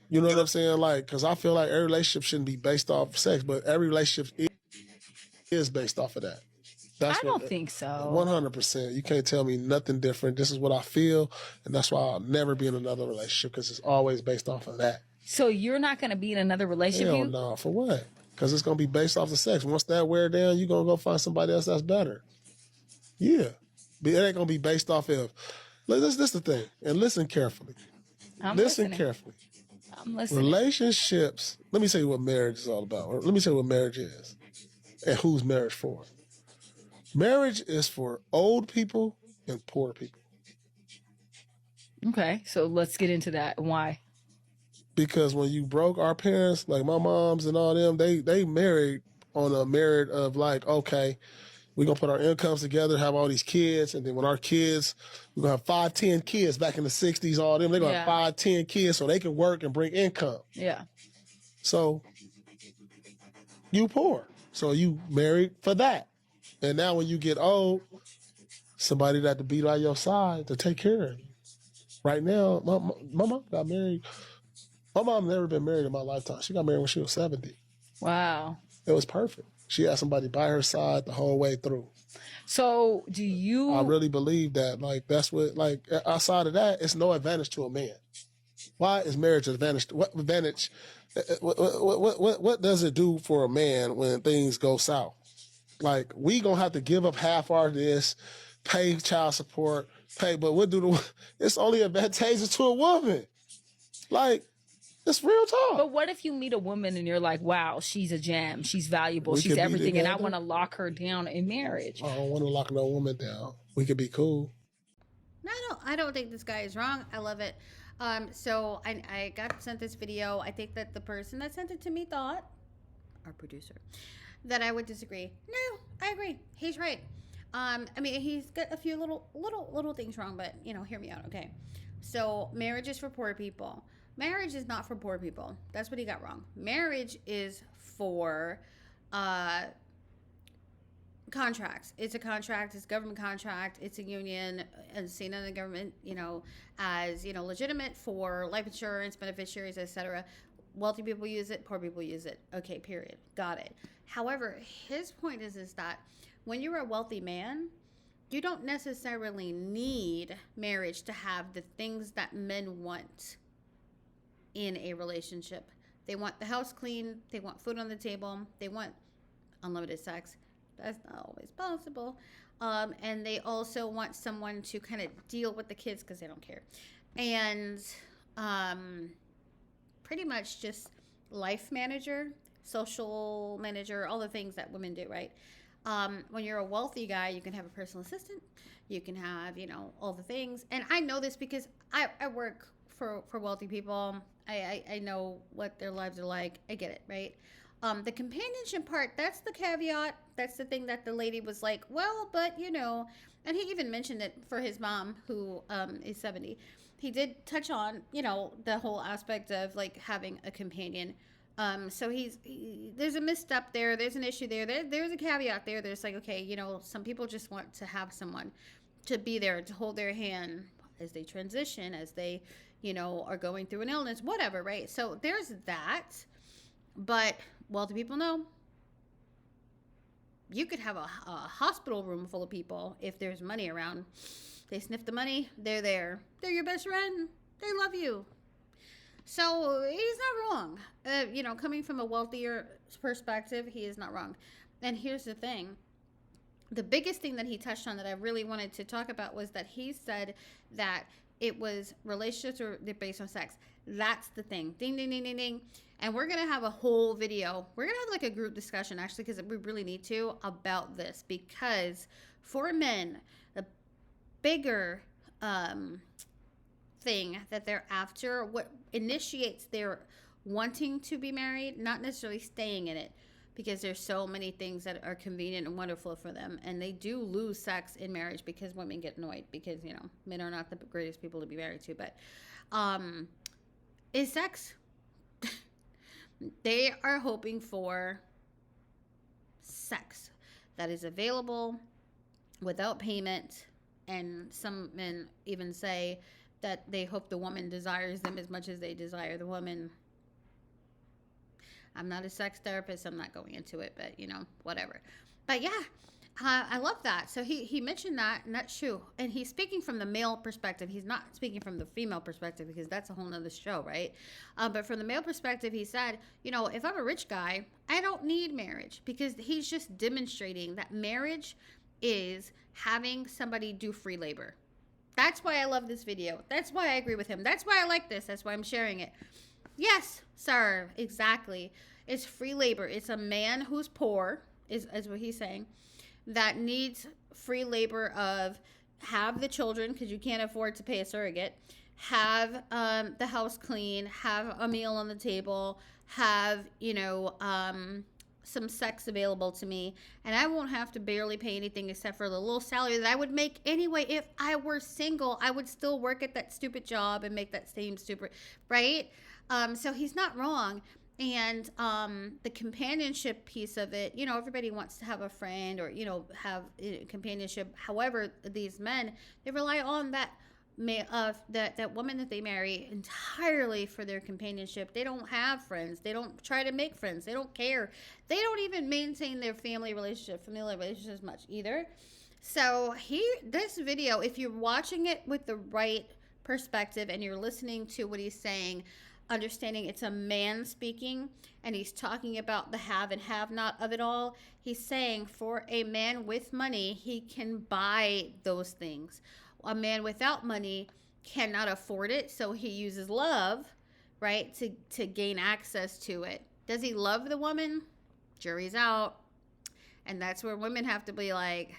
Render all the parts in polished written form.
You know what I'm saying? Like, because I feel like every relationship shouldn't be based off sex, but every relationship is based off of that. I That's what don't think so. 100%. You can't tell me nothing different. This is what I feel, and that's why I'll never be in another relationship because it's always based off of that. So you're not going to be in another relationship? Hell no, for what? Because it's gonna be based off the sex. Once that wear down, you're gonna go find somebody else that's better. Yeah, but it ain't gonna be based off of. This is the thing, and listen carefully. I'm Listen listening. carefully. I'm listening. Relationships. Let me tell you what marriage is all about. Let me tell you what marriage is, and who's marriage for. Marriage is for old people and poor people. Okay, so let's get into that. Why? Because when you broke, our parents, like my moms and all them, they married on a merit of like, okay, we're gonna put our incomes together, have all these kids, and then when our kids, we're gonna have 5, 10 kids back in the 60s, all them, they're gonna have 5, 10 kids so they can work and bring income. Yeah. So you poor. So you married for that. And now when you get old, somebody that to be by your side to take care of you. Right now, my mom got married. My mom never been married in my lifetime. She got married when she was 70. Wow. It was perfect. She had somebody by her side the whole way through. So do you... I really believe that. Like, that's what, like, outside of that, it's no advantage to a man. Why is marriage advantage? What advantage? What does it do for a man when things go south? Like, we gonna have to give up half our this, pay child support, but what do it's only advantageous to a woman. Like, it's real talk. But what if you meet a woman and you're like, wow, she's a gem, she's valuable, she's everything, and I want to lock her down in marriage? I don't want to lock no woman down. We could be cool. No, I don't think this guy is wrong. I love it. So I got sent this video. I think that the person that sent it to me thought, our producer, that I would disagree. No, I agree. He's right. I mean, he's got a few little things wrong, but hear me out, okay? So marriage is for poor people. Marriage is not for poor people. That's what he got wrong. Marriage is for contracts. It's a contract. It's a government contract. It's a union, and seen in the government, as legitimate for life insurance, beneficiaries, etc. Wealthy people use it. Poor people use it. Okay, period. Got it. However, his point is that when you're a wealthy man, you don't necessarily need marriage to have the things that men want in a relationship. They want the house clean. They want food on the table. They want unlimited sex. That's not always possible. And they also want someone to kind of deal with the kids because they don't care. And pretty much just life manager, social manager, all the things that women do, right? When you're a wealthy guy, you can have a personal assistant. You can have, all the things. And I know this because I work for wealthy people. I know what their lives are like. I get it, right? The companionship part, that's the caveat. That's the thing that the lady was like, well, but, and he even mentioned it for his mom, who is 70. He did touch on, the whole aspect of, like, having a companion. So there's a misstep there. There's an issue there. There's a caveat there. There's like, okay, some people just want to have someone to be there, to hold their hand as they transition, as they, are going through an illness, whatever, right? So there's that. But wealthy people know you could have a hospital room full of people if there's money around. They sniff the money, they're there. They're your best friend. They love you. So he's not wrong. Coming from a wealthier perspective, he is not wrong. And here's the thing. The biggest thing that he touched on that I really wanted to talk about was that he said that it was relationships or they're based on sex. That's the thing. Ding, ding, ding, ding, ding. And we're going to have a whole video. We're going to have like a group discussion, actually, because we really need to, about this. Because for men, the bigger thing that they're after, what initiates their wanting to be married, not necessarily staying in it, because there's so many things that are convenient and wonderful for them. And they do lose sex in marriage because women get annoyed because, men are not the greatest people to be married to. But is sex. They are hoping for sex that is available without payment. And some men even say that they hope the woman desires them as much as they desire the woman. I'm not a sex therapist. I'm not going into it, but, you know, whatever. But yeah, I love that. So he mentioned that, and that's true. And he's speaking from the male perspective. He's not speaking from the female perspective, because that's a whole nother show, right? But from the male perspective, he said, you know, if I'm a rich guy, I don't need marriage, because he's just demonstrating that marriage is having somebody do free labor. That's why I love this video. That's why I agree with him. That's why I like this. That's why I'm sharing it. Yes, sir, exactly. It's free labor. It's a man who's poor, is what he's saying, that needs free labor of have the children, because you can't afford to pay a surrogate, have the house clean, have a meal on the table, have, you know, some sex available to me, and I won't have to barely pay anything except for the little salary that I would make anyway. If I were single, I would still work at that stupid job and make that same stupid, right? So he's not wrong. And the companionship piece of it, you know, everybody wants to have a friend, or, you know, have companionship. However, these men, they rely on that that woman that they marry entirely for their companionship. They don't have friends. They don't try to make friends. They don't care. They don't even maintain their familial relationships much either. So this video, if you're watching it with the right perspective and you're listening to what he's saying, understanding it's a man speaking, and he's talking about the have and have not of it all. He's saying for a man with money, he can buy those things. A man without money cannot afford it, so he uses love, right, to gain access to it. Does he love the woman? Jury's out. And that's where women have to be like,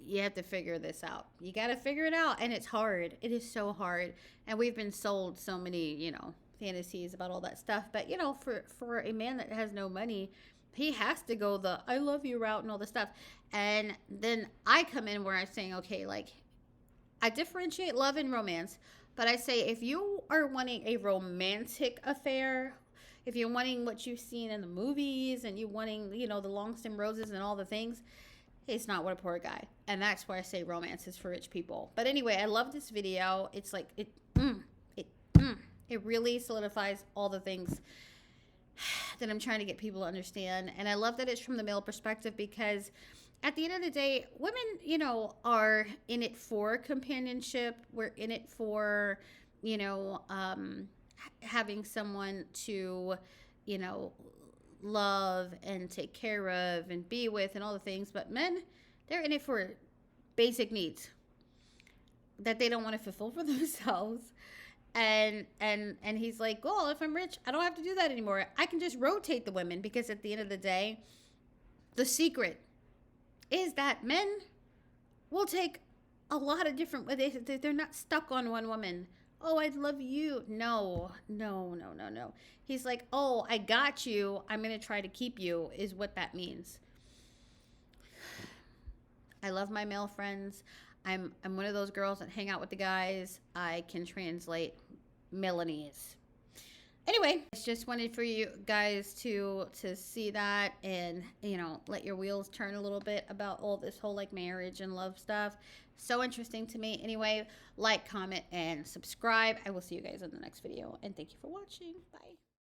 you have to figure this out. You got to figure it out. And it's hard. It is so hard. And we've been sold so many, you know, fantasies about all that stuff. But, you know, for a man that has no money, he has to go the I love you route and all this stuff. And then I come in where I'm saying, okay, like, I differentiate love and romance. But I say, if you are wanting a romantic affair, if you're wanting what you've seen in the movies, and you're wanting, you know, the long stem roses and all the things, it's not what a poor guy. And that's why I say romance is for rich people. But anyway, I love this video. It's like, it really solidifies all the things that I'm trying to get people to understand. And I love that it's from the male perspective, because at the end of the day, women, you know, are in it for companionship. We're in it for, you know, having someone to, you know, love and take care of and be with and all the things. But men, they're in it for basic needs that they don't want to fulfill for themselves. And he's like, well, if I'm rich, I don't have to do that anymore. I can just rotate the women, because at the end of the day, the secret is that men will take a lot of different, they're not stuck on one woman. Oh, I love you. No. He's like, oh, I got you. I'm going to try to keep you, is what that means. I love my male friends. I'm one of those girls that hang out with the guys. I can translate Milanese. Anyway, I just wanted for you guys to see that, and, you know, let your wheels turn a little bit about all this whole, like, marriage and love stuff. So interesting to me. Anyway, like, comment, and subscribe. I will see you guys in the next video, and thank you for watching. Bye.